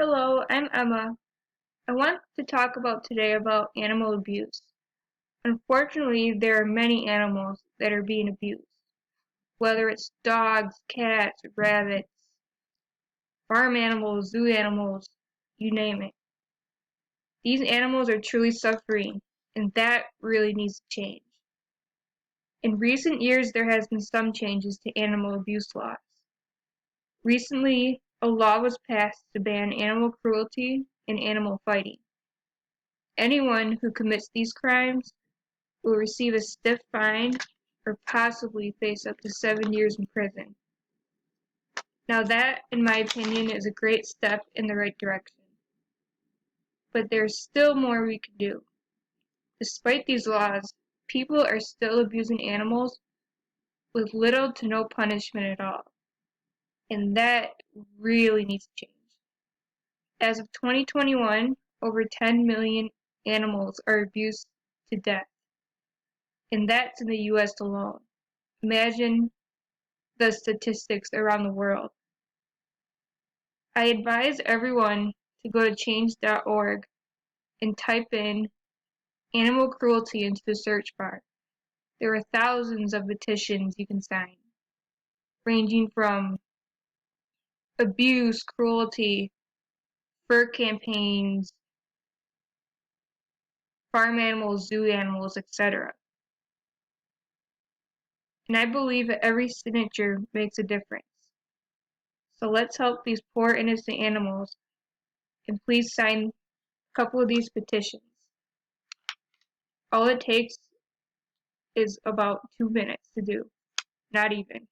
Hello, I'm Emma. I want to talk today about animal abuse. Unfortunately, there are many animals that are being abused, whether it's dogs, cats, rabbits, farm animals, zoo animals, you name it. These animals are truly suffering, and that really needs to change. In recent years, there has been some changes to animal abuse laws. Recently, a law was passed to ban animal cruelty and animal fighting. Anyone who commits these crimes will receive a stiff fine or possibly face up to 7 years in prison. Now that, in my opinion, is a great step in the right direction. But there's still more we can do. Despite these laws, people are still abusing animals with little to no punishment at all. And that really needs to change. As of 2021, over 10 million animals are abused to death. And that's in the US alone. Imagine the statistics around the world. I advise everyone to go to change.org and type in animal cruelty into the search bar. There are thousands of petitions you can sign, ranging from abuse, cruelty, fur campaigns, farm animals, zoo animals, etc. And I believe that every signature makes a difference. So let's help these poor innocent animals, and please sign a couple of these petitions. All it takes is about 2 minutes to do, not even.